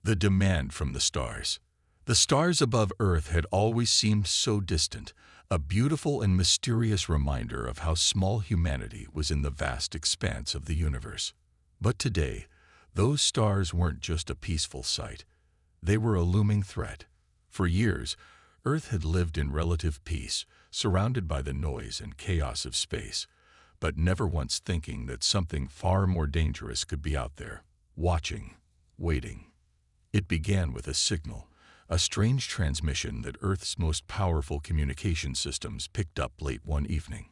The demand from the stars. The stars above Earth had always seemed so distant, a beautiful and mysterious reminder of how small humanity was in the vast expanse of the universe. But today, those stars weren't just a peaceful sight. They were a looming threat. For years, Earth had lived in relative peace, surrounded by the noise and chaos of space, but never once thinking that something far more dangerous could be out there, watching, waiting. It began with a signal, a strange transmission that Earth's most powerful communication systems picked up late one evening.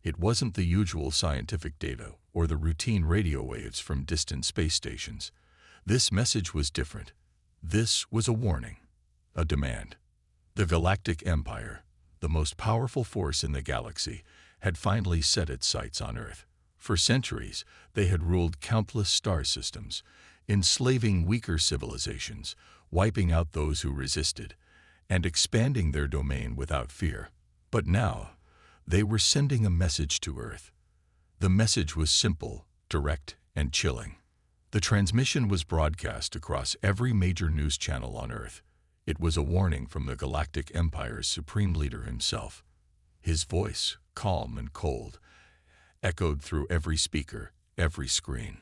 It wasn't the usual scientific data or the routine radio waves from distant space stations. This message was different. This was a warning, a demand. The Galactic Empire, the most powerful force in the galaxy, had finally set its sights on Earth. For centuries, they had ruled countless star systems, enslaving weaker civilizations, wiping out those who resisted, and expanding their domain without fear. But now, they were sending a message to Earth. The message was simple, direct, and chilling. The transmission was broadcast across every major news channel on Earth. It was a warning from the Galactic Empire's supreme leader himself. His voice, calm and cold, echoed through every speaker, every screen.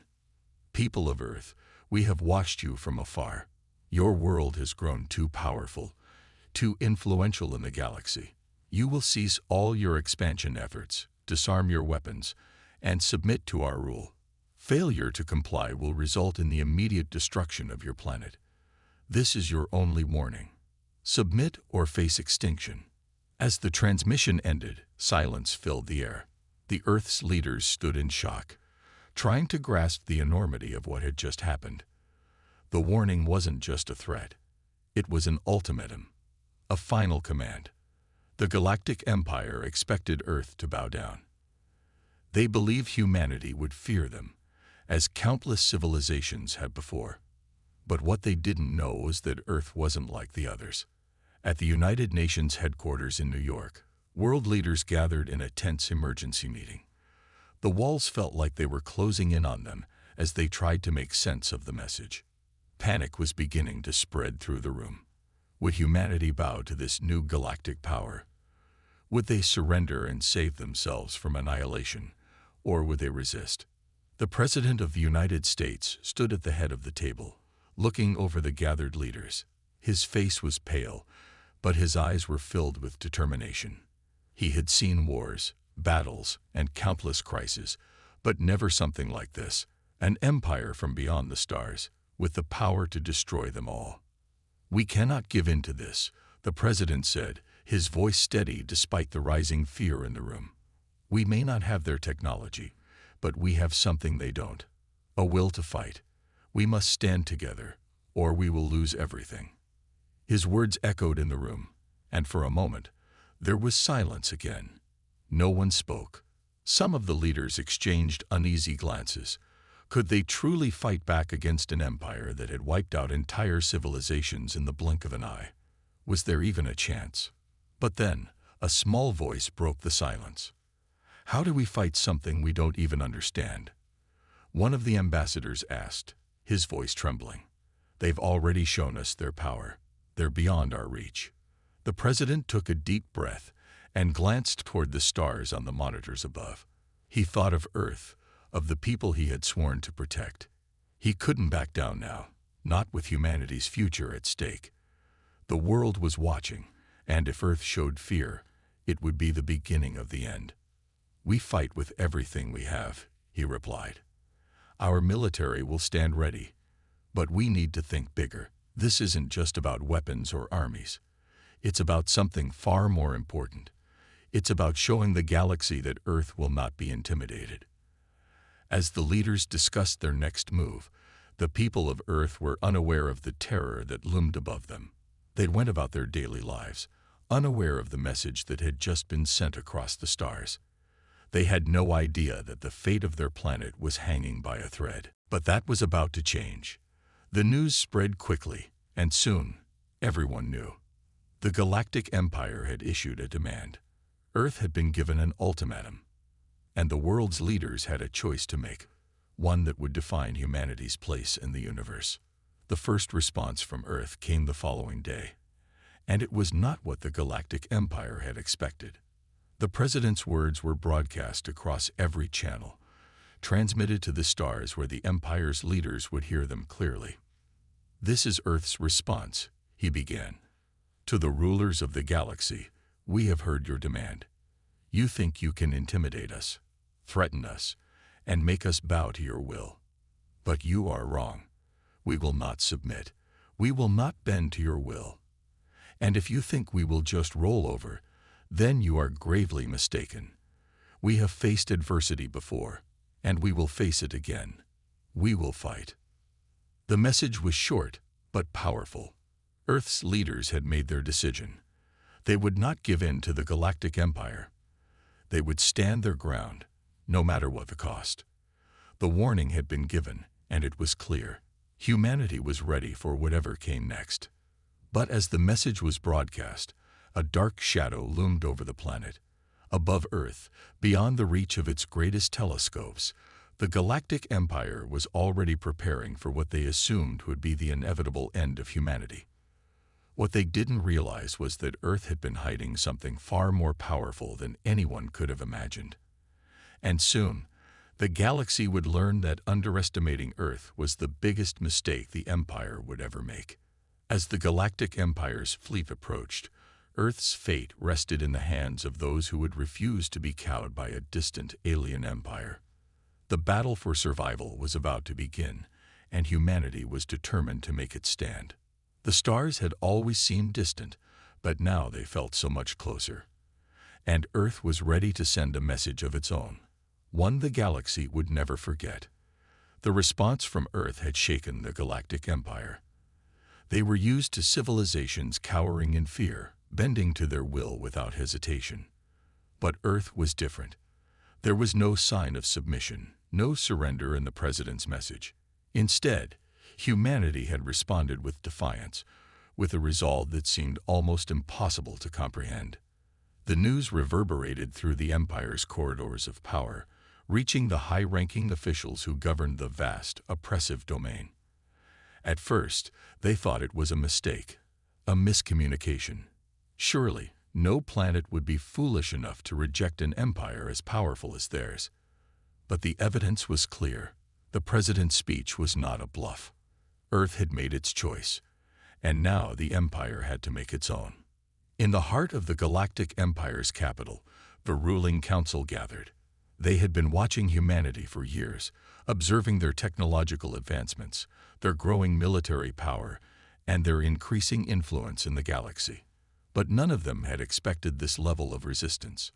People of Earth, we have watched you from afar. Your world has grown too powerful, too influential in the galaxy. You will cease all your expansion efforts, disarm your weapons, and submit to our rule. Failure to comply will result in the immediate destruction of your planet. This is your only warning. Submit or face extinction. As the transmission ended, silence filled the air. The Earth's leaders stood in shock, trying to grasp the enormity of what had just happened. The warning wasn't just a threat. It was an ultimatum, a final command. The Galactic Empire expected Earth to bow down. They believed humanity would fear them, as countless civilizations had before. But what they didn't know was that Earth wasn't like the others. At the United Nations headquarters in New York, world leaders gathered in a tense emergency meeting. The walls felt like they were closing in on them as they tried to make sense of the message. Panic was beginning to spread through the room. Would humanity bow to this new galactic power? Would they surrender and save themselves from annihilation, or would they resist? The President of the United States stood at the head of the table, looking over the gathered leaders. His face was pale, but his eyes were filled with determination. He had seen wars, battles, and countless crises, but never something like this, an empire from beyond the stars, with the power to destroy them all. We cannot give in to this, the President said, his voice steady despite the rising fear in the room. We may not have their technology, but we have something they don't, a will to fight. We must stand together, or we will lose everything. His words echoed in the room, and for a moment, there was silence again. No one spoke. Some of the leaders exchanged uneasy glances. Could they truly fight back against an empire that had wiped out entire civilizations in the blink of an eye? Was there even a chance? But then, a small voice broke the silence. How do we fight something we don't even understand? One of the ambassadors asked, his voice trembling. They've already shown us their power. They're beyond our reach. The President took a deep breath and glanced toward the stars on the monitors above. He thought of Earth, of the people he had sworn to protect. He couldn't back down now, not with humanity's future at stake. The world was watching, and if Earth showed fear, it would be the beginning of the end. We fight with everything we have, he replied. Our military will stand ready, but we need to think bigger. This isn't just about weapons or armies. It's about something far more important. It's about showing the galaxy that Earth will not be intimidated. As the leaders discussed their next move, the people of Earth were unaware of the terror that loomed above them. They went about their daily lives, unaware of the message that had just been sent across the stars. They had no idea that the fate of their planet was hanging by a thread. But that was about to change. The news spread quickly, and soon, everyone knew. The Galactic Empire had issued a demand. Earth had been given an ultimatum, and the world's leaders had a choice to make, one that would define humanity's place in the universe. The first response from Earth came the following day, and it was not what the Galactic Empire had expected. The president's words were broadcast across every channel, transmitted to the stars where the Empire's leaders would hear them clearly. "This is Earth's response," he began. "To the rulers of the galaxy, we have heard your demand. You think you can intimidate us, threaten us, and make us bow to your will. But you are wrong. We will not submit. We will not bend to your will. And if you think we will just roll over, then you are gravely mistaken. We have faced adversity before, and we will face it again. We will fight." The message was short, but powerful. Earth's leaders had made their decision. They would not give in to the Galactic Empire. They would stand their ground, no matter what the cost. The warning had been given, and it was clear. Humanity was ready for whatever came next. But as the message was broadcast, a dark shadow loomed over the planet. Above Earth, beyond the reach of its greatest telescopes, the Galactic Empire was already preparing for what they assumed would be the inevitable end of humanity. What they didn't realize was that Earth had been hiding something far more powerful than anyone could have imagined. And soon, the galaxy would learn that underestimating Earth was the biggest mistake the Empire would ever make. As the Galactic Empire's fleet approached, Earth's fate rested in the hands of those who would refuse to be cowed by a distant alien empire. The battle for survival was about to begin, and humanity was determined to make it stand. The stars had always seemed distant, but now they felt so much closer. And Earth was ready to send a message of its own, one the galaxy would never forget. The response from Earth had shaken the Galactic Empire. They were used to civilizations cowering in fear, bending to their will without hesitation. But Earth was different. There was no sign of submission, no surrender in the president's message. Instead, humanity had responded with defiance, with a resolve that seemed almost impossible to comprehend. The news reverberated through the Empire's corridors of power, reaching the high-ranking officials who governed the vast, oppressive domain. At first, they thought it was a mistake, a miscommunication. Surely, no planet would be foolish enough to reject an empire as powerful as theirs. But the evidence was clear. The president's speech was not a bluff. Earth had made its choice, and now the empire had to make its own. In the heart of the Galactic Empire's capital, the ruling council gathered. They had been watching humanity for years, observing their technological advancements, their growing military power, and their increasing influence in the galaxy. But none of them had expected this level of resistance.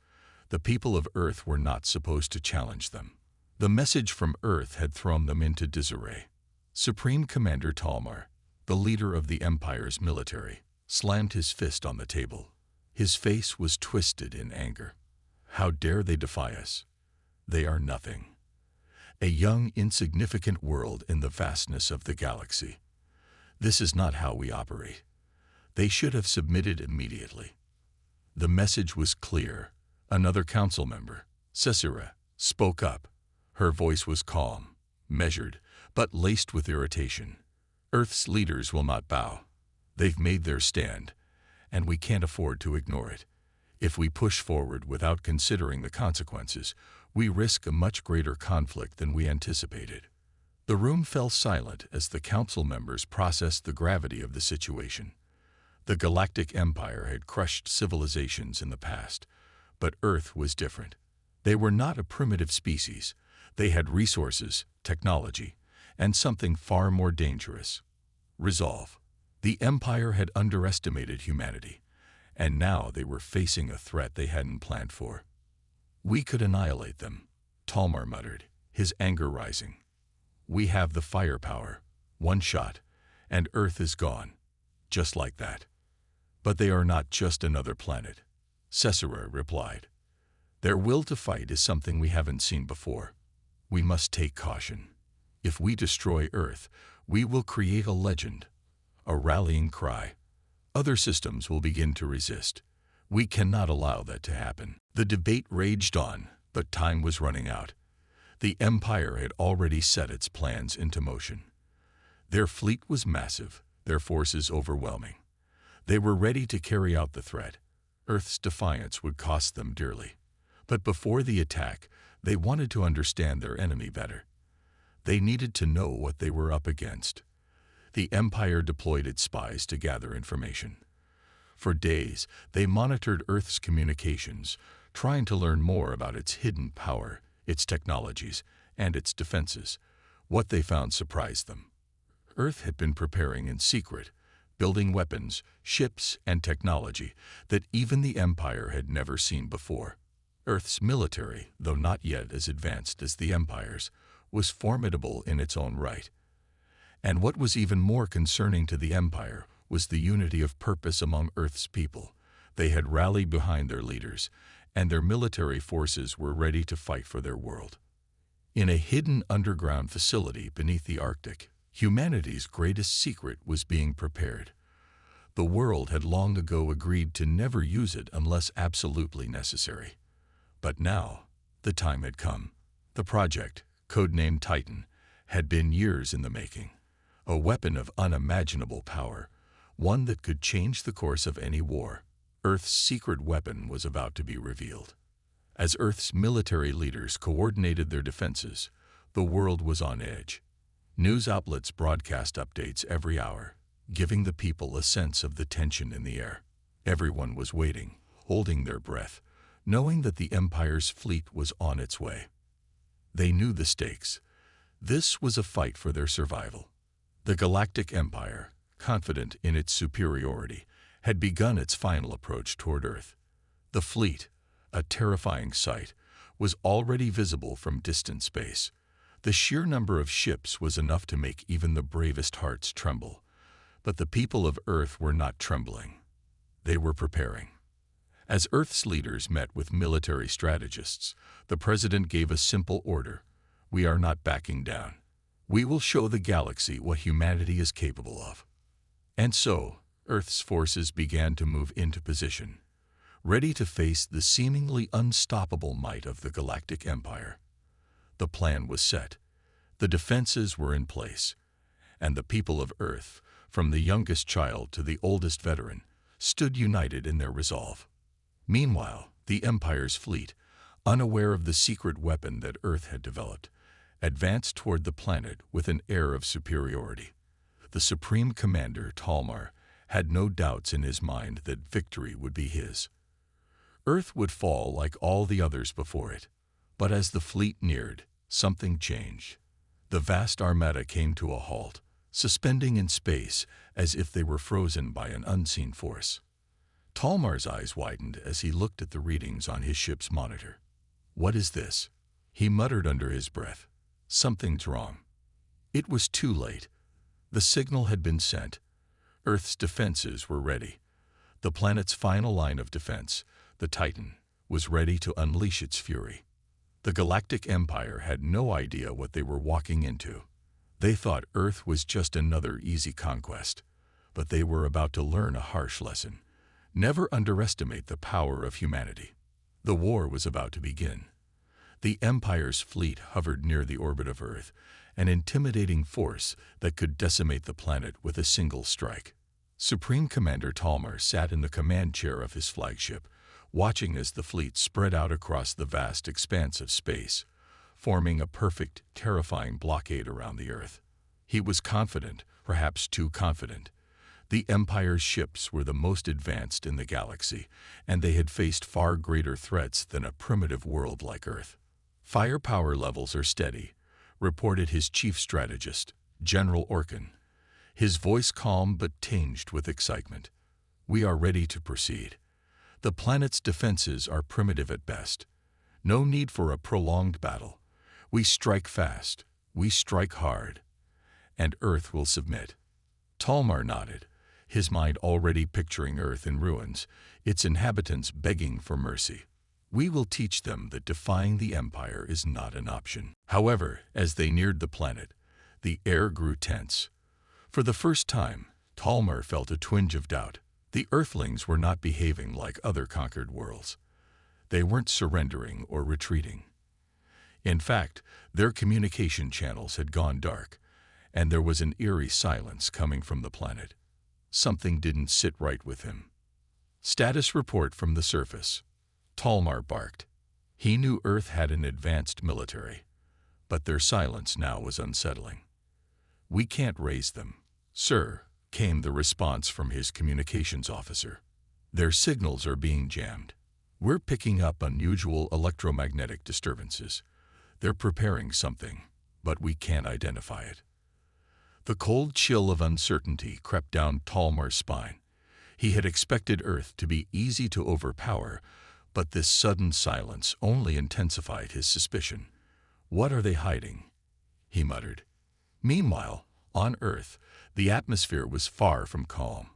The people of Earth were not supposed to challenge them. The message from Earth had thrown them into disarray. Supreme Commander Talmar, the leader of the Empire's military, slammed his fist on the table. His face was twisted in anger. How dare they defy us? They are nothing. A young, insignificant world in the vastness of the galaxy. This is not how we operate. They should have submitted immediately. The message was clear. Another council member, Cicera, spoke up. Her voice was calm, measured, but laced with irritation. Earth's leaders will not bow. They've made their stand, and we can't afford to ignore it. If we push forward without considering the consequences, we risk a much greater conflict than we anticipated. The room fell silent as the council members processed the gravity of the situation. The Galactic Empire had crushed civilizations in the past, but Earth was different. They were not a primitive species. They had resources, technology, and something far more dangerous: resolve. The Empire had underestimated humanity, and now they were facing a threat they hadn't planned for. "We could annihilate them," Talmar muttered, his anger rising. "We have the firepower. One shot, and Earth is gone. Just like that." "But they are not just another planet," Cicera replied. "Their will to fight is something we haven't seen before. We must take caution. If we destroy Earth, we will create a legend, a rallying cry. Other systems will begin to resist. We cannot allow that to happen." The debate raged on, but time was running out. The Empire had already set its plans into motion. Their fleet was massive, their forces overwhelming. They were ready to carry out the threat. Earth's defiance would cost them dearly. But before the attack, they wanted to understand their enemy better. They needed to know what they were up against. The Empire deployed its spies to gather information. For days, they monitored Earth's communications, trying to learn more about its hidden power, its technologies, and its defenses. What they found surprised them. Earth had been preparing in secret, building weapons, ships, and technology that even the Empire had never seen before. Earth's military, though not yet as advanced as the Empire's, was formidable in its own right. And what was even more concerning to the Empire was the unity of purpose among Earth's people. They had rallied behind their leaders, and their military forces were ready to fight for their world. In a hidden underground facility beneath the Arctic, humanity's greatest secret was being prepared. The world had long ago agreed to never use it unless absolutely necessary. But now, the time had come. The project, codenamed Titan, had been years in the making. A weapon of unimaginable power, one that could change the course of any war. Earth's secret weapon was about to be revealed. As Earth's military leaders coordinated their defenses, the world was on edge. News outlets broadcast updates every hour, giving the people a sense of the tension in the air. Everyone was waiting, holding their breath, knowing that the Empire's fleet was on its way. They knew the stakes. This was a fight for their survival. The Galactic Empire, confident in its superiority, had begun its final approach toward Earth. The fleet, a terrifying sight, was already visible from distant space. The sheer number of ships was enough to make even the bravest hearts tremble. But the people of Earth were not trembling. They were preparing. As Earth's leaders met with military strategists, the president gave a simple order: we are not backing down. We will show the galaxy what humanity is capable of. And so, Earth's forces began to move into position, ready to face the seemingly unstoppable might of the Galactic Empire. The plan was set. The defenses were in place, and the people of Earth, from the youngest child to the oldest veteran, stood united in their resolve. Meanwhile, the Empire's fleet, unaware of the secret weapon that Earth had developed, advanced toward the planet with an air of superiority. The Supreme Commander, Talmar, had no doubts in his mind that victory would be his. Earth would fall like all the others before it. But as the fleet neared, something changed. The vast armada came to a halt, suspending in space as if they were frozen by an unseen force. Talmar's eyes widened as he looked at the readings on his ship's monitor. "What is this?" he muttered under his breath. "Something's wrong." It was too late. The signal had been sent. Earth's defenses were ready. The planet's final line of defense, the Titan, was ready to unleash its fury. The Galactic Empire had no idea what they were walking into. They thought Earth was just another easy conquest, but they were about to learn a harsh lesson. Never underestimate the power of humanity. The war was about to begin. The Empire's fleet hovered near the orbit of Earth, an intimidating force that could decimate the planet with a single strike. Supreme Commander Talmar sat in the command chair of his flagship, watching as the fleet spread out across the vast expanse of space, forming a perfect, terrifying blockade around the Earth. He was confident, perhaps too confident. The Empire's ships were the most advanced in the galaxy, and they had faced far greater threats than a primitive world like Earth. "Firepower levels are steady," reported his chief strategist, General Orkin, his voice calm but tinged with excitement. "We are ready to proceed. The planet's defenses are primitive at best. No need for a prolonged battle. We strike fast, we strike hard, and Earth will submit." Talmar nodded, his mind already picturing Earth in ruins, its inhabitants begging for mercy. "We will teach them that defying the Empire is not an option." However, as they neared the planet, the air grew tense. For the first time, Talmar felt a twinge of doubt. The Earthlings were not behaving like other conquered worlds. They weren't surrendering or retreating. In fact, their communication channels had gone dark, and there was an eerie silence coming from the planet. Something didn't sit right with him. "Status report from the surface," Talmar barked. He knew Earth had an advanced military, but their silence now was unsettling. "We can't raise them, sir," came the response from his communications officer. "Their signals are being jammed. We're picking up unusual electromagnetic disturbances. They're preparing something, but we can't identify it." The cold chill of uncertainty crept down Talmar's spine. He had expected Earth to be easy to overpower, but this sudden silence only intensified his suspicion. "What are they hiding?" he muttered. Meanwhile, on Earth, the atmosphere was far from calm.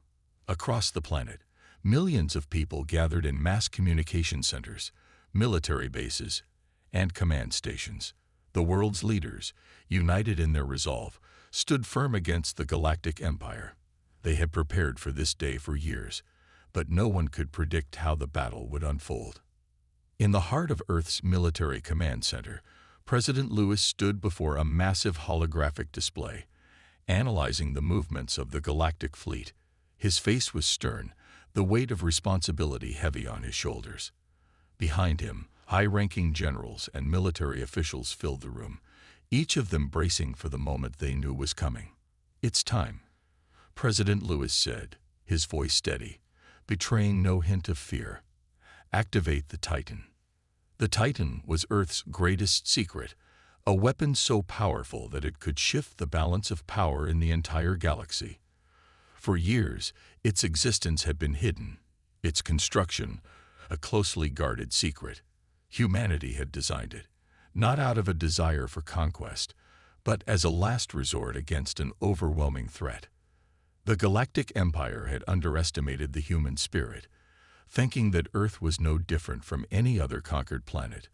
Across the planet, millions of people gathered in mass communication centers, military bases, and command stations. The world's leaders, united in their resolve, stood firm against the Galactic Empire. They had prepared for this day for years, but no one could predict how the battle would unfold. In the heart of Earth's military command center, President Lewis stood before a massive holographic display, analyzing the movements of the galactic fleet. His face was stern, the weight of responsibility heavy on his shoulders. Behind him, high-ranking generals and military officials filled the room, each of them bracing for the moment they knew was coming. "It's time," President Lewis said, his voice steady, betraying no hint of fear. "Activate the Titan." The Titan was Earth's greatest secret, a weapon so powerful that it could shift the balance of power in the entire galaxy. For years, its existence had been hidden, its construction a closely guarded secret. Humanity had designed it, not out of a desire for conquest, but as a last resort against an overwhelming threat. The Galactic Empire had underestimated the human spirit, thinking that Earth was no different from any other conquered planet,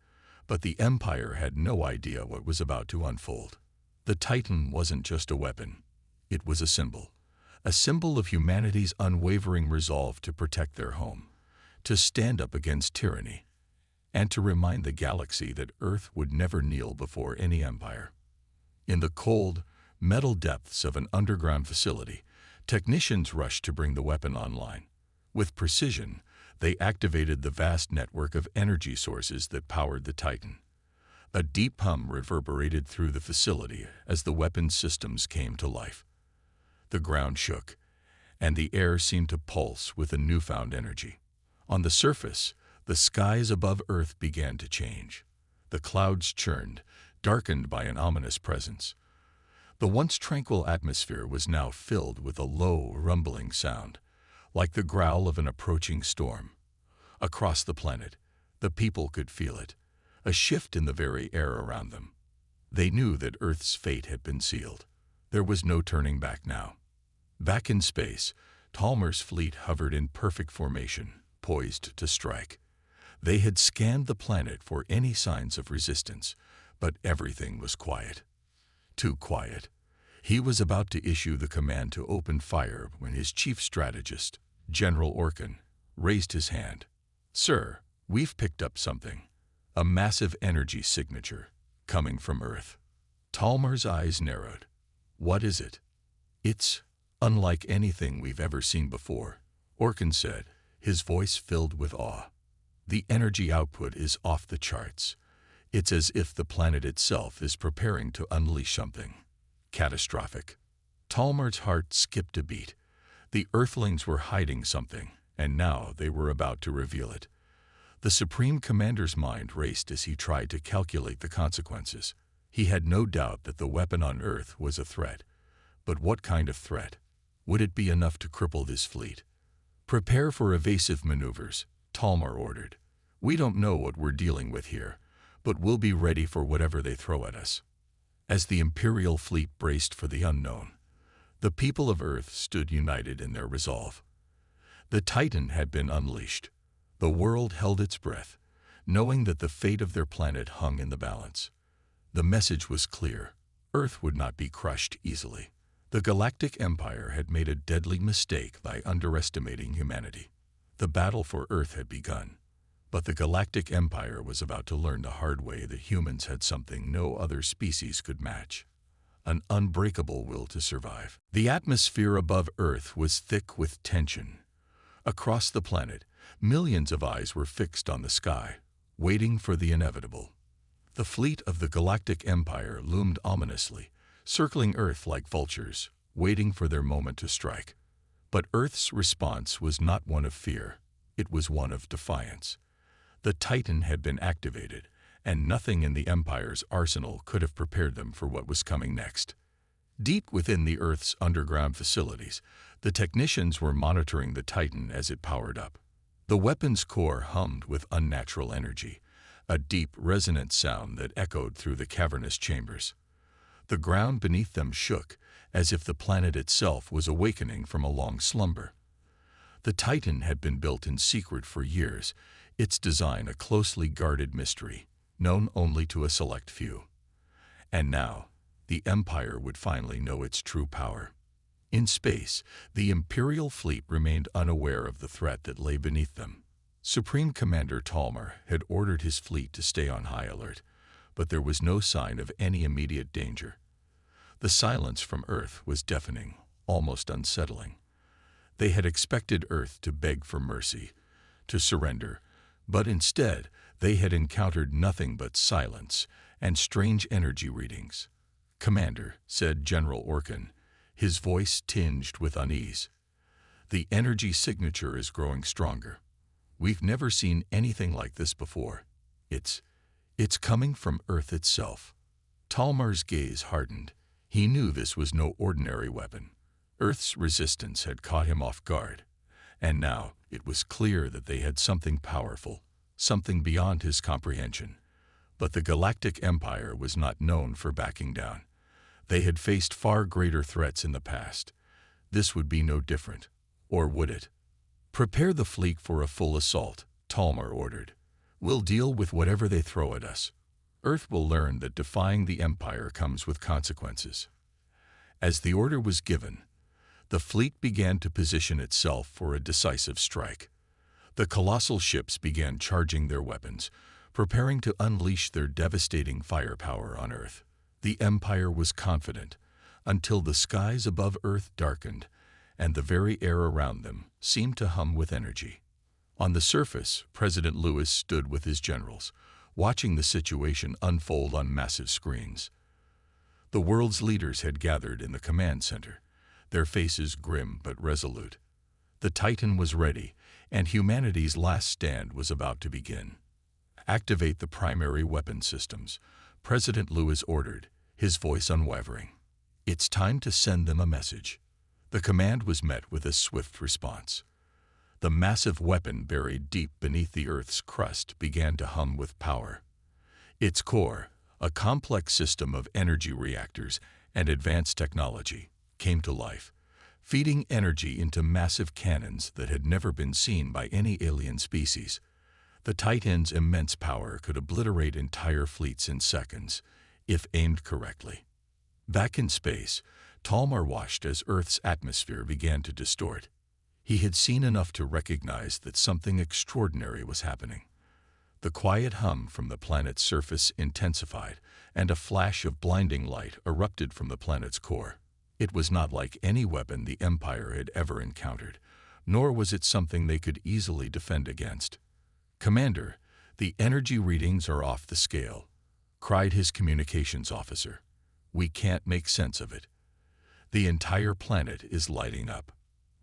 but the Empire had no idea what was about to unfold. The Titan wasn't just a weapon, it was a symbol of humanity's unwavering resolve to protect their home, to stand up against tyranny, and to remind the galaxy that Earth would never kneel before any empire. In the cold, metal depths of an underground facility, technicians rushed to bring the weapon online. With precision, they activated the vast network of energy sources that powered the Titan. A deep hum reverberated through the facility as the weapon's systems came to life. The ground shook, and the air seemed to pulse with a newfound energy. On the surface, the skies above Earth began to change. The clouds churned, darkened by an ominous presence. The once tranquil atmosphere was now filled with a low, rumbling sound, like the growl of an approaching storm. Across the planet, the people could feel it, a shift in the very air around them. They knew that Earth's fate had been sealed. There was no turning back now. Back in space, Talmar's fleet hovered in perfect formation, poised to strike. They had scanned the planet for any signs of resistance, but everything was quiet. Too quiet. He was about to issue the command to open fire when his chief strategist, General Orkin, raised his hand. "Sir, we've picked up something. A massive energy signature, coming from Earth." Talmar's eyes narrowed. "What is it?" "It's unlike anything we've ever seen before," Orkin said, his voice filled with awe. "The energy output is off the charts. It's as if the planet itself is preparing to unleash something catastrophic." Talmar's heart skipped a beat. The Earthlings were hiding something, and now they were about to reveal it. The Supreme Commander's mind raced as he tried to calculate the consequences. He had no doubt that the weapon on Earth was a threat. But what kind of threat? Would it be enough to cripple this fleet? "Prepare for evasive maneuvers," Talmar ordered. "We don't know what we're dealing with here, but we'll be ready for whatever they throw at us." As the Imperial fleet braced for the unknown, the people of Earth stood united in their resolve. The Titan had been unleashed. The world held its breath, knowing that the fate of their planet hung in the balance. The message was clear: Earth would not be crushed easily. The Galactic Empire had made a deadly mistake by underestimating humanity. The battle for Earth had begun, but the Galactic Empire was about to learn the hard way that humans had something no other species could match: an unbreakable will to survive. The atmosphere above Earth was thick with tension. Across the planet, millions of eyes were fixed on the sky, waiting for the inevitable. The fleet of the Galactic Empire loomed ominously, circling Earth like vultures, waiting for their moment to strike. But Earth's response was not one of fear. It was one of defiance. The Titan had been activated, and nothing in the Empire's arsenal could have prepared them for what was coming next. Deep within the Earth's underground facilities, the technicians were monitoring the Titan as it powered up. The weapon's core hummed with unnatural energy, a deep, resonant sound that echoed through the cavernous chambers. The ground beneath them shook, as if the planet itself was awakening from a long slumber. The Titan had been built in secret for years, its design a closely guarded mystery, known only to a select few. And now, the Empire would finally know its true power. In space, the Imperial fleet remained unaware of the threat that lay beneath them. Supreme Commander Talmar had ordered his fleet to stay on high alert, but there was no sign of any immediate danger. The silence from Earth was deafening, almost unsettling. They had expected Earth to beg for mercy, to surrender, but instead they had encountered nothing but silence and strange energy readings. "Commander," said General Orkin, his voice tinged with unease, "the energy signature is growing stronger. We've never seen anything like this before. It's coming from Earth itself." Talmar's gaze hardened. He knew this was no ordinary weapon. Earth's resistance had caught him off guard, and now it was clear that they had something powerful, something beyond his comprehension. But the Galactic Empire was not known for backing down. They had faced far greater threats in the past. This would be no different, or would it? "Prepare the fleet for a full assault," Talmar ordered. "We'll deal with whatever they throw at us. Earth will learn that defying the Empire comes with consequences." As the order was given, the fleet began to position itself for a decisive strike. The colossal ships began charging their weapons, preparing to unleash their devastating firepower on Earth. The Empire was confident, until the skies above Earth darkened, and the very air around them seemed to hum with energy. On the surface, President Lewis stood with his generals, watching the situation unfold on massive screens. The world's leaders had gathered in the command center, their faces grim but resolute. The Titan was ready, and humanity's last stand was about to begin. "Activate the primary weapon systems," President Lewis ordered, his voice unwavering. "It's time to send them a message." The command was met with a swift response. The massive weapon buried deep beneath the Earth's crust began to hum with power. Its core, a complex system of energy reactors and advanced technology, came to life, feeding energy into massive cannons that had never been seen by any alien species. The Titan's immense power could obliterate entire fleets in seconds, if aimed correctly. Back in space, Talmar watched as Earth's atmosphere began to distort. He had seen enough to recognize that something extraordinary was happening. The quiet hum from the planet's surface intensified, and a flash of blinding light erupted from the planet's core. It was not like any weapon the Empire had ever encountered, nor was it something they could easily defend against. "Commander, the energy readings are off the scale," cried his communications officer. "We can't make sense of it. The entire planet is lighting up."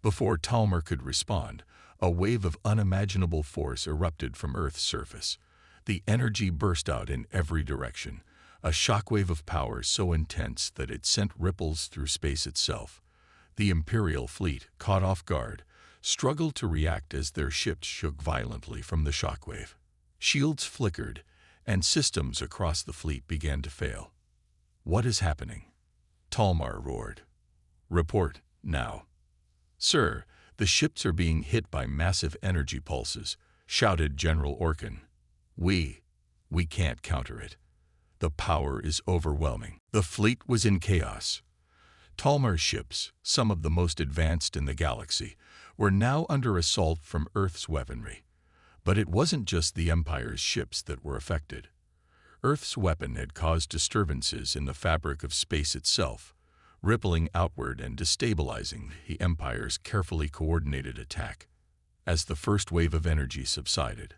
Before Talmar could respond, a wave of unimaginable force erupted from Earth's surface. The energy burst out in every direction, a shockwave of power so intense that it sent ripples through space itself. The Imperial fleet, caught off guard, struggled to react as their ships shook violently from the shockwave. Shields flickered, and systems across the fleet began to fail. "What is happening?" Talmar roared. "Report, now." "Sir, the ships are being hit by massive energy pulses," shouted General Orkin. We can't counter it. The power is overwhelming." The fleet was in chaos. Talmar's ships, some of the most advanced in the galaxy, were now under assault from Earth's weaponry. But it wasn't just the Empire's ships that were affected. Earth's weapon had caused disturbances in the fabric of space itself, rippling outward and destabilizing the Empire's carefully coordinated attack. As the first wave of energy subsided,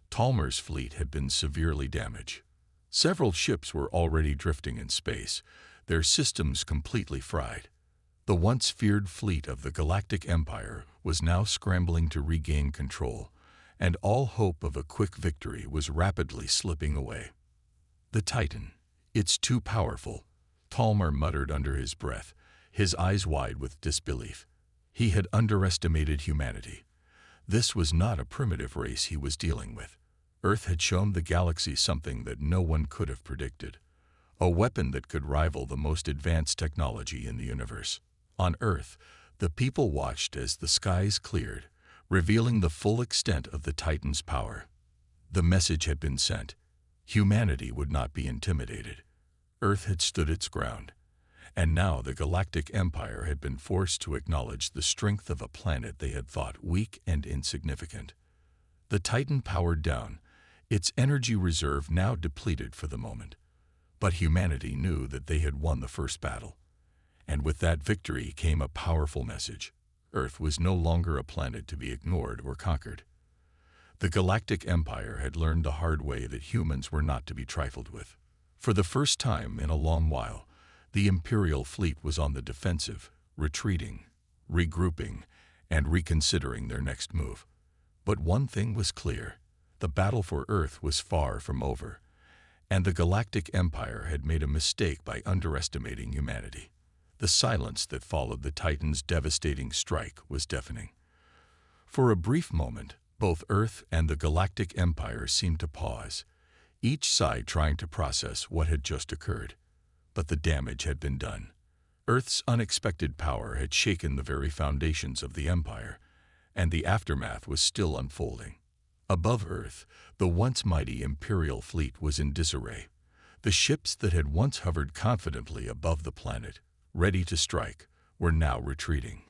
Talmar's fleet had been severely damaged. Several ships were already drifting in space, their systems completely fried. The once feared fleet of the Galactic Empire was now scrambling to regain control, and all hope of a quick victory was rapidly slipping away. "The Titan. It's too powerful," Talmar muttered under his breath, his eyes wide with disbelief. He had underestimated humanity. This was not a primitive race he was dealing with. Earth had shown the galaxy something that no one could have predicted, a weapon that could rival the most advanced technology in the universe. On Earth, the people watched as the skies cleared, revealing the full extent of the Titan's power. The message had been sent. Humanity would not be intimidated. Earth had stood its ground, and now the Galactic Empire had been forced to acknowledge the strength of a planet they had thought weak and insignificant. The Titan powered down, its energy reserve now depleted for the moment. But humanity knew that they had won the first battle. And with that victory came a powerful message. Earth was no longer a planet to be ignored or conquered. The Galactic Empire had learned the hard way that humans were not to be trifled with. For the first time in a long while, the Imperial fleet was on the defensive, retreating, regrouping, and reconsidering their next move. But one thing was clear: the battle for Earth was far from over, and the Galactic Empire had made a mistake by underestimating humanity. The silence that followed the Titan's devastating strike was deafening. For a brief moment, both Earth and the Galactic Empire seemed to pause, each side trying to process what had just occurred. But the damage had been done. Earth's unexpected power had shaken the very foundations of the Empire, and the aftermath was still unfolding. Above Earth, the once mighty Imperial fleet was in disarray. The ships that had once hovered confidently above the planet, ready to strike, were now retreating.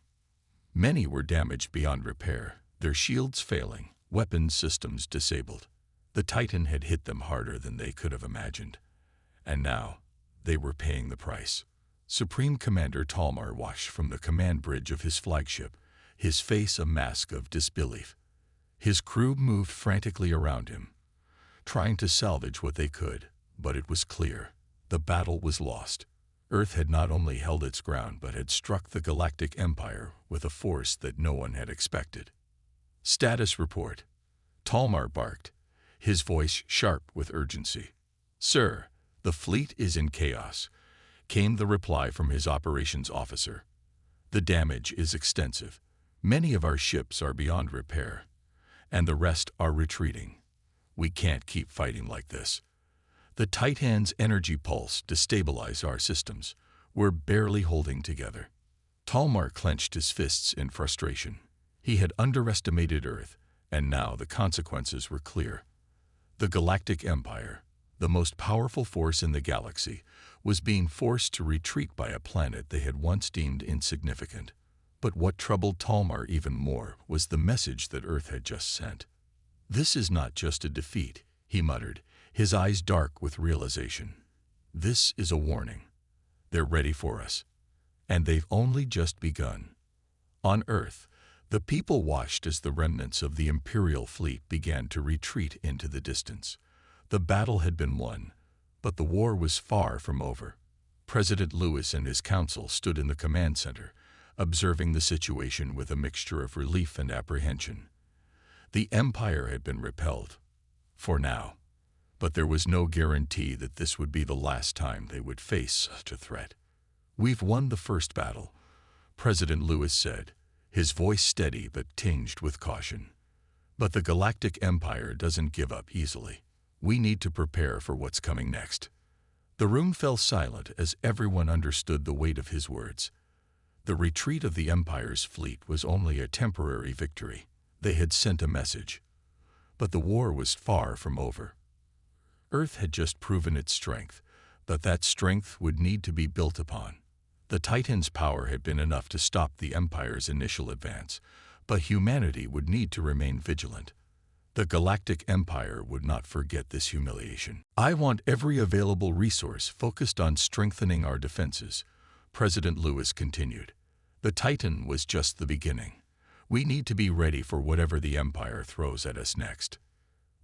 Many were damaged beyond repair, their shields failing, weapons systems disabled. The Titan had hit them harder than they could have imagined. And now, they were paying the price. Supreme Commander Talmar watched from the command bridge of his flagship, his face a mask of disbelief. His crew moved frantically around him, trying to salvage what they could, but it was clear: the battle was lost. Earth had not only held its ground but had struck the Galactic Empire with a force that no one had expected. "Status report," Talmar barked, his voice sharp with urgency. "Sir, the fleet is in chaos," came the reply from his operations officer. "The damage is extensive. Many of our ships are beyond repair, and the rest are retreating. We can't keep fighting like this. The Titan's energy pulse destabilized our systems. We're barely holding together." Talmar clenched his fists in frustration. He had underestimated Earth, and now the consequences were clear. The Galactic Empire, the most powerful force in the galaxy, was being forced to retreat by a planet they had once deemed insignificant. But what troubled Talmar even more was the message that Earth had just sent. "This is not just a defeat," he muttered, his eyes dark with realization. "This is a warning. They're ready for us, and they've only just begun." On Earth, the people watched as the remnants of the Imperial fleet began to retreat into the distance. The battle had been won, but the war was far from over. President Lewis and his council stood in the command center, observing the situation with a mixture of relief and apprehension. The Empire had been repelled, for now, but there was no guarantee that this would be the last time they would face such a threat. "We've won the first battle," President Lewis said, his voice steady but tinged with caution. "But the Galactic Empire doesn't give up easily. We need to prepare for what's coming next." The room fell silent as everyone understood the weight of his words. The retreat of the Empire's fleet was only a temporary victory. They had sent a message. But the war was far from over. Earth had just proven its strength, but that strength would need to be built upon. The Titan's power had been enough to stop the Empire's initial advance, but humanity would need to remain vigilant. The Galactic Empire would not forget this humiliation. I want every available resource focused on strengthening our defenses, President Lewis continued. The Titan was just the beginning. We need to be ready for whatever the Empire throws at us next.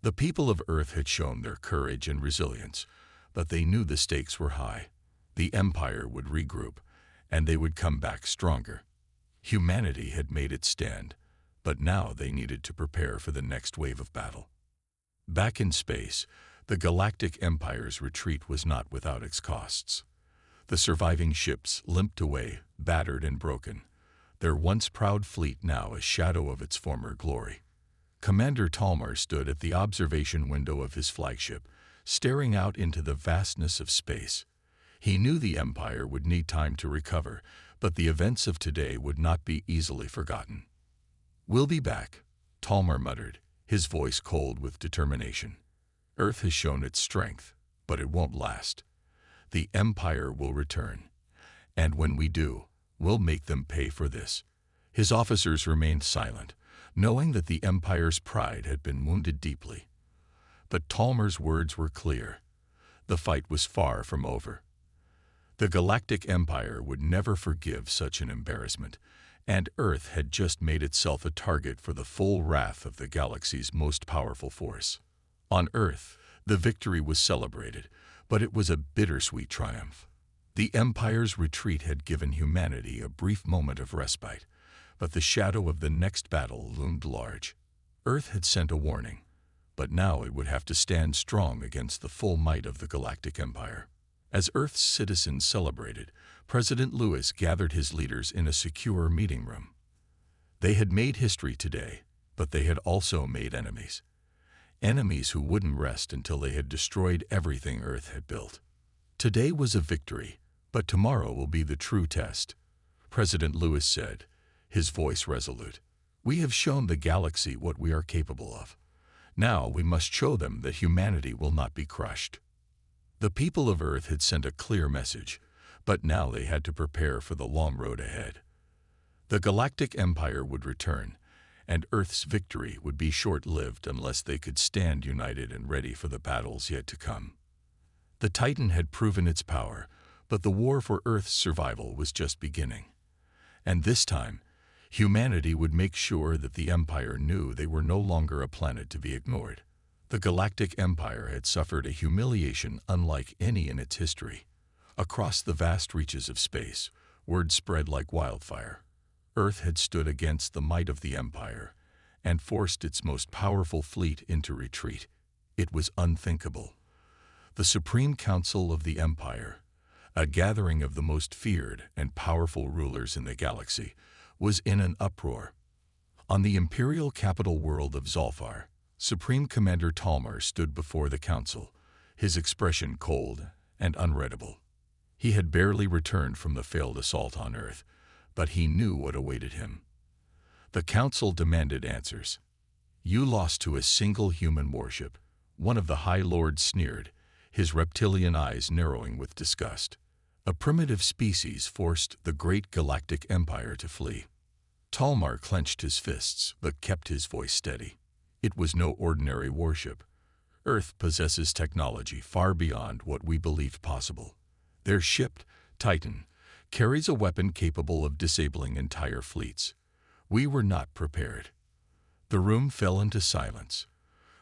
The people of Earth had shown their courage and resilience, but they knew the stakes were high. The Empire would regroup, and they would come back stronger. Humanity had made its stand, but now they needed to prepare for the next wave of battle. Back in space, the Galactic Empire's retreat was not without its costs. The surviving ships limped away, battered and broken, their once proud fleet now a shadow of its former glory. Commander Talmar stood at the observation window of his flagship, staring out into the vastness of space. He knew the Empire would need time to recover, but the events of today would not be easily forgotten. "We'll be back," Talmar muttered, his voice cold with determination. "Earth has shown its strength, but it won't last. The Empire will return, and when we do, we'll make them pay for this." His officers remained silent, knowing that the Empire's pride had been wounded deeply. But Talmar's words were clear. The fight was far from over. The Galactic Empire would never forgive such an embarrassment, and Earth had just made itself a target for the full wrath of the galaxy's most powerful force. On Earth, the victory was celebrated, but it was a bittersweet triumph. The Empire's retreat had given humanity a brief moment of respite, but the shadow of the next battle loomed large. Earth had sent a warning, but now it would have to stand strong against the full might of the Galactic Empire. As Earth's citizens celebrated, President Lewis gathered his leaders in a secure meeting room. They had made history today, but they had also made enemies. Enemies who wouldn't rest until they had destroyed everything Earth had built. Today was a victory, but tomorrow will be the true test, President Lewis said, his voice resolute. "We have shown the galaxy what we are capable of. Now we must show them that humanity will not be crushed." The people of Earth had sent a clear message, but now they had to prepare for the long road ahead. The Galactic Empire would return, and Earth's victory would be short-lived unless they could stand united and ready for the battles yet to come. The Titan had proven its power, but the war for Earth's survival was just beginning. And this time, humanity would make sure that the Empire knew they were no longer a planet to be ignored. The Galactic Empire had suffered a humiliation unlike any in its history. Across the vast reaches of space, word spread like wildfire. Earth had stood against the might of the Empire and forced its most powerful fleet into retreat. It was unthinkable. The Supreme Council of the Empire, a gathering of the most feared and powerful rulers in the galaxy, was in an uproar. On the imperial capital world of Zolfar, Supreme Commander Talmar stood before the council, his expression cold and unreadable. He had barely returned from the failed assault on Earth, but he knew what awaited him. The council demanded answers. "You lost to a single human warship," one of the High Lords sneered, his reptilian eyes narrowing with disgust. "A primitive species forced the great Galactic Empire to flee." Talmar clenched his fists but kept his voice steady. It was no ordinary warship. Earth possesses technology far beyond what we believed possible. Their ship, Titan, carries a weapon capable of disabling entire fleets. We were not prepared. The room fell into silence.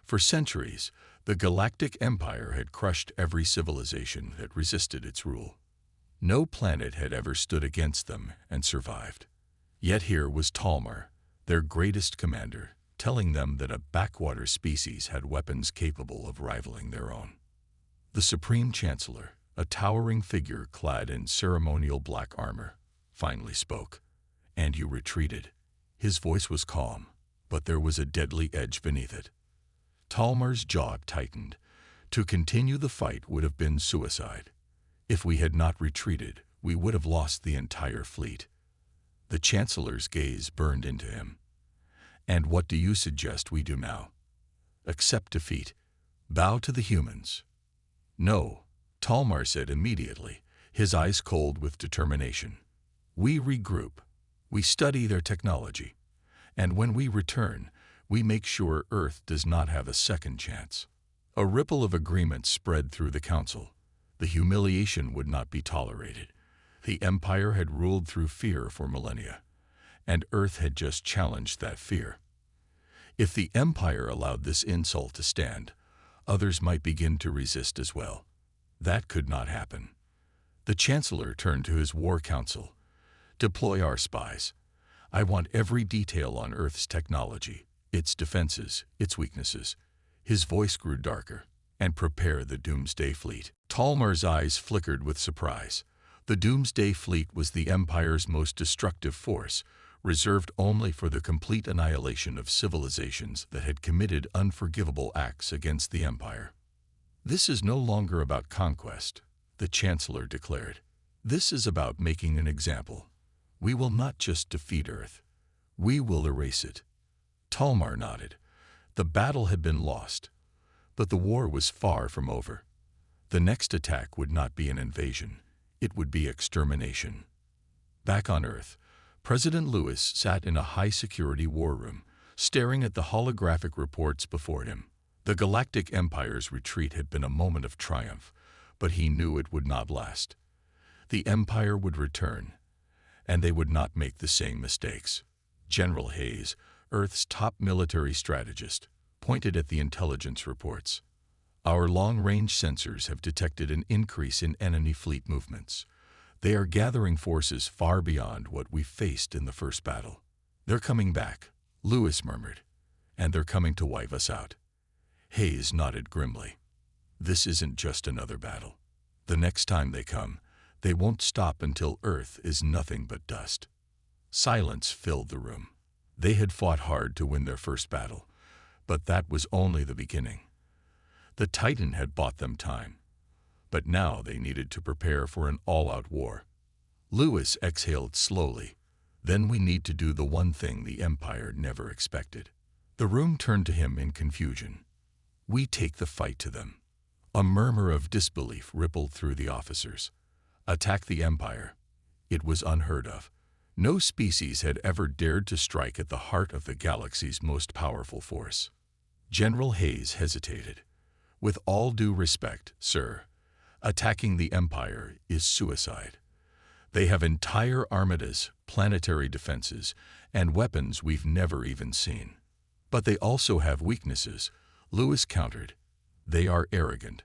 For centuries, the Galactic Empire had crushed every civilization that resisted its rule. No planet had ever stood against them and survived. Yet here was Talmar, their greatest commander, telling them that a backwater species had weapons capable of rivaling their own. The Supreme Chancellor, a towering figure clad in ceremonial black armor, finally spoke. "And you retreated." His voice was calm, but there was a deadly edge beneath it. Talmar's jaw tightened. To continue the fight would have been suicide. If we had not retreated, we would have lost the entire fleet. The Chancellor's gaze burned into him. "And what do you suggest we do now?" "Accept defeat. Bow to the humans." "No," Talmar said immediately, his eyes cold with determination. "We regroup. We study their technology. And when we return, We make sure Earth does not have a second chance." A ripple of agreement spread through the council. The humiliation would not be tolerated. The Empire had ruled through fear for millennia, and Earth had just challenged that fear. If the Empire allowed this insult to stand, others might begin to resist as well. That could not happen. The Chancellor turned to his War Council. "Deploy our spies. I want every detail on Earth's technology, its defenses, its weaknesses." His voice grew darker. "And prepare the Doomsday Fleet." Talmar's eyes flickered with surprise. The Doomsday Fleet was the Empire's most destructive force, reserved only for the complete annihilation of civilizations that had committed unforgivable acts against the Empire. "This is no longer about conquest," the Chancellor declared. "This is about making an example. We will not just defeat Earth. We will erase it." Talmar nodded. The battle had been lost, but the war was far from over. The next attack would not be an invasion. It would be extermination. Back on Earth, President Lewis sat in a high-security war room, staring at the holographic reports before him. The Galactic Empire's retreat had been a moment of triumph, but he knew it would not last. The Empire would return, and they would not make the same mistakes. General Hayes, Earth's top military strategist, pointed at the intelligence reports. "Our long-range sensors have detected an increase in enemy fleet movements. They are gathering forces far beyond what we faced in the first battle." "They're coming back," Lewis murmured, "and they're coming to wipe us out." Hayes nodded grimly. "This isn't just another battle. The next time they come, they won't stop until Earth is nothing but dust." Silence filled the room. They had fought hard to win their first battle, but that was only the beginning. The Titan had bought them time, but now they needed to prepare for an all-out war. Lewis exhaled slowly. "Then we need to do the one thing the Empire never expected." The room turned to him in confusion. "We take the fight to them." A murmur of disbelief rippled through the officers. Attack the Empire? It was unheard of. No species had ever dared to strike at the heart of the galaxy's most powerful force. General Hayes hesitated. "With all due respect, sir, attacking the Empire is suicide. They have entire armadas, planetary defenses, and weapons we've never even seen." "But they also have weaknesses," Lewis countered. "They are arrogant.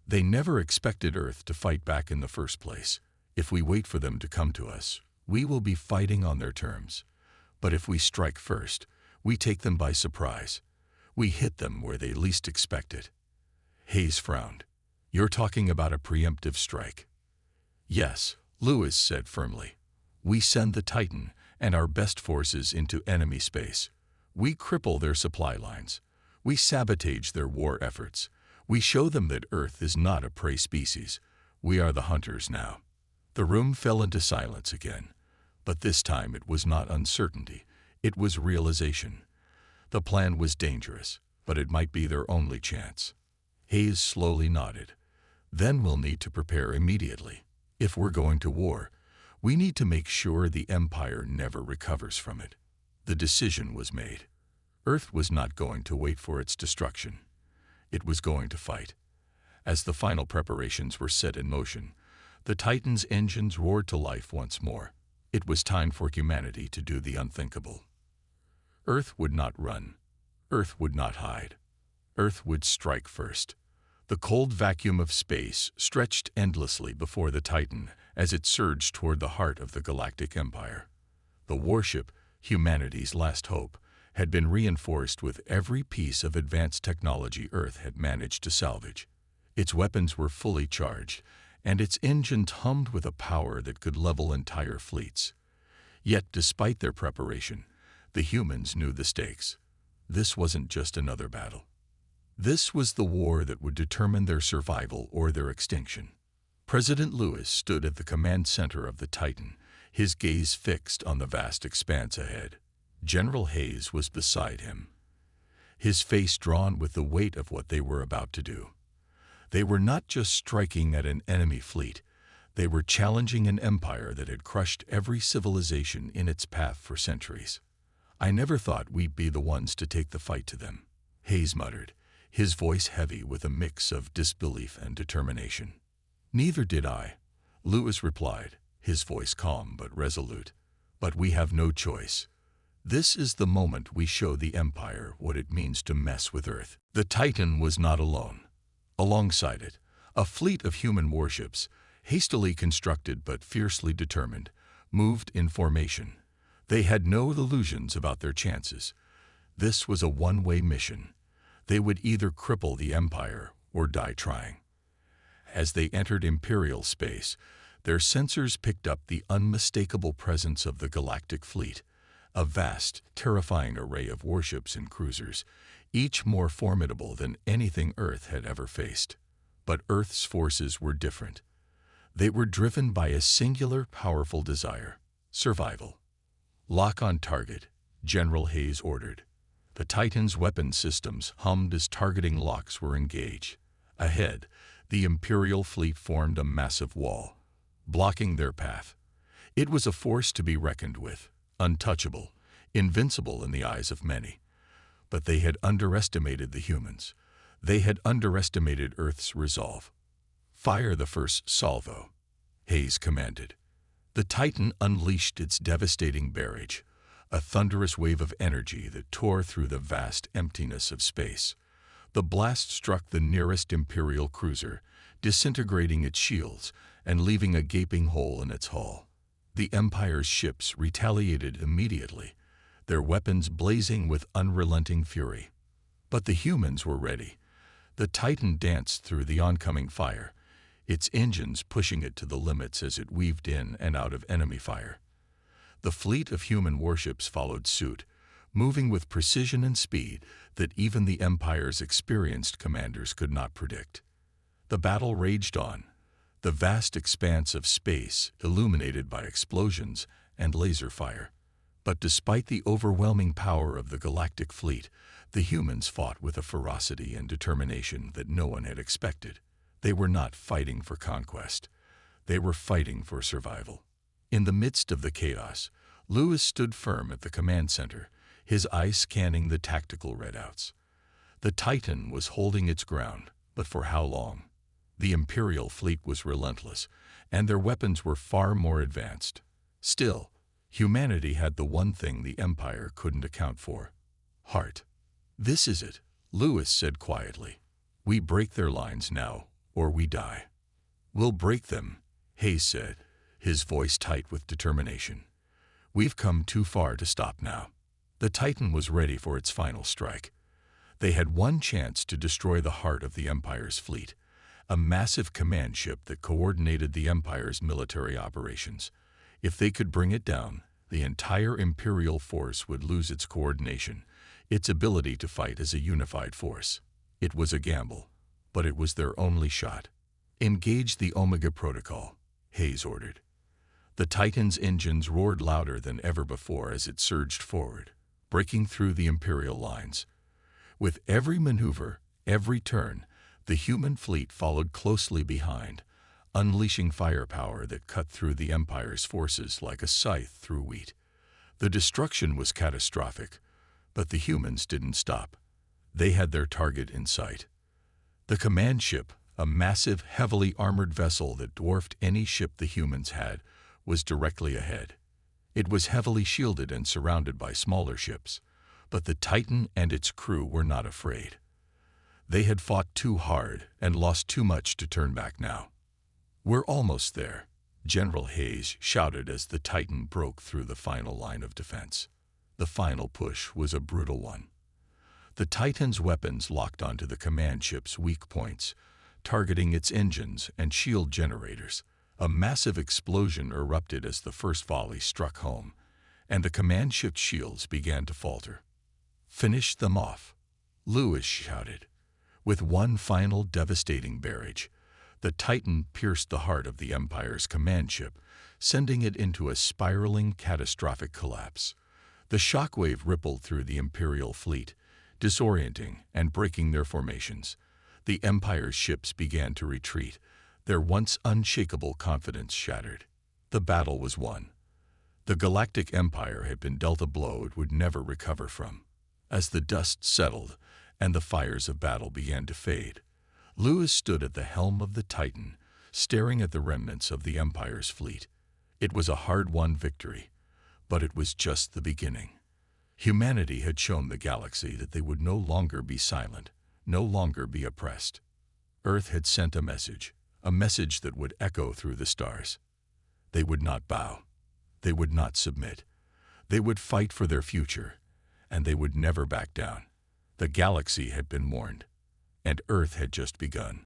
They never expected Earth to fight back in the first place. If we wait for them to come to us, we will be fighting on their terms. But if we strike first, we take them by surprise. We hit them where they least expect it." Hayes frowned. "You're talking about a preemptive strike." "Yes," Lewis said firmly. "We send the Titan and our best forces into enemy space. We cripple their supply lines. We sabotage their war efforts. We show them that Earth is not a prey species. We are the hunters now." The room fell into silence again, but this time it was not uncertainty. It was realization. The plan was dangerous, but it might be their only chance. Hayes slowly nodded. "Then we'll need to prepare immediately. If we're going to war, we need to make sure the Empire never recovers from it." The decision was made. Earth was not going to wait for its destruction. It was going to fight. As the final preparations were set in motion, the Titan's engines roared to life once more. It was time for humanity to do the unthinkable. Earth would not run. Earth would not hide. Earth would strike first. The cold vacuum of space stretched endlessly before the Titan as it surged toward the heart of the Galactic Empire. The warship, humanity's last hope, had been reinforced with every piece of advanced technology Earth had managed to salvage. Its weapons were fully charged, and its engines hummed with a power that could level entire fleets. Yet, despite their preparation, the humans knew the stakes. This wasn't just another battle. This was the war that would determine their survival or their extinction. President Lewis stood at the command center of the Titan, his gaze fixed on the vast expanse ahead. General Hayes was beside him, his face drawn with the weight of what they were about to do. They were not just striking at an enemy fleet, they were challenging an empire that had crushed every civilization in its path for centuries. I never thought we'd be the ones to take the fight to them, Hayes muttered, his voice heavy with a mix of disbelief and determination. Neither did I, Lewis replied, his voice calm but resolute. But we have no choice. This is the moment we show the Empire what it means to mess with Earth. The Titan was not alone. Alongside it, a fleet of human warships, hastily constructed but fiercely determined, moved in formation. They had no illusions about their chances. This was a one-way mission. They would either cripple the Empire or die trying. As they entered Imperial space, their sensors picked up the unmistakable presence of the Galactic Fleet, a vast, terrifying array of warships and cruisers, each more formidable than anything Earth had ever faced. But Earth's forces were different. They were driven by a singular, powerful desire: survival. "Lock on target," General Hayes ordered. The Titan's weapon systems hummed as targeting locks were engaged. Ahead, the Imperial fleet formed a massive wall, blocking their path. It was a force to be reckoned with, untouchable, invincible in the eyes of many. But they had underestimated the humans. They had underestimated Earth's resolve. "Fire the first salvo," Hayes commanded. The Titan unleashed its devastating barrage, a thunderous wave of energy that tore through the vast emptiness of space. The blast struck the nearest Imperial cruiser, disintegrating its shields and leaving a gaping hole in its hull. The Empire's ships retaliated immediately, their weapons blazing with unrelenting fury. But the humans were ready. The Titan danced through the oncoming fire, its engines pushing it to the limits as it weaved in and out of enemy fire. The fleet of human warships followed suit, moving with precision and speed that even the Empire's experienced commanders could not predict. The battle raged on, the vast expanse of space illuminated by explosions and laser fire. But despite the overwhelming power of the Galactic Fleet, the humans fought with a ferocity and determination that no one had expected. They were not fighting for conquest. They were fighting for survival. In the midst of the chaos, Lewis stood firm at the command center, his eyes scanning the tactical readouts. The Titan was holding its ground, but for how long? The Imperial fleet was relentless, and their weapons were far more advanced. Still, humanity had the one thing the Empire couldn't account for: heart. "This is it," Lewis said quietly. "We break their lines now, or we die." "We'll break them," Hayes said, his voice tight with determination. "We've come too far to stop now." The Titan was ready for its final strike. They had one chance to destroy the heart of the Empire's fleet, a massive command ship that coordinated the Empire's military operations. If they could bring it down, the entire Imperial force would lose its coordination, its ability to fight as a unified force. It was a gamble, but it was their only shot. "Engage the Omega Protocol," Hayes ordered. The Titan's engines roared louder than ever before as it surged forward, breaking through the Imperial lines. With every maneuver, every turn, the human fleet followed closely behind, unleashing firepower that cut through the Empire's forces like a scythe through wheat. The destruction was catastrophic, but the humans didn't stop. They had their target in sight. The command ship, a massive, heavily armored vessel that dwarfed any ship the humans had, was directly ahead. It was heavily shielded and surrounded by smaller ships, but the Titan and its crew were not afraid. They had fought too hard and lost too much to turn back now. "We're almost there," General Hayes shouted as the Titan broke through the final line of defense. The final push was a brutal one. The Titan's weapons locked onto the command ship's weak points, targeting its engines and shield generators. A massive explosion erupted as the first volley struck home, and the command ship's shields began to falter. "Finish them off," Lewis shouted. With one final devastating barrage, the Titan pierced the heart of the Empire's command ship, sending it into a spiraling, catastrophic collapse. The shockwave rippled through the Imperial fleet, disorienting and breaking their formations. The Empire's ships began to retreat, their once unshakable confidence shattered. The battle was won. The Galactic Empire had been dealt a blow it would never recover from. As the dust settled and the fires of battle began to fade, Lewis stood at the helm of the Titan, staring at the remnants of the Empire's fleet. It was a hard-won victory, but it was just the beginning. Humanity had shown the galaxy that they would no longer be silent, no longer be oppressed. Earth had sent a message that would echo through the stars. They would not bow. They would not submit. They would fight for their future, and they would never back down. The galaxy had been warned, and Earth had just begun.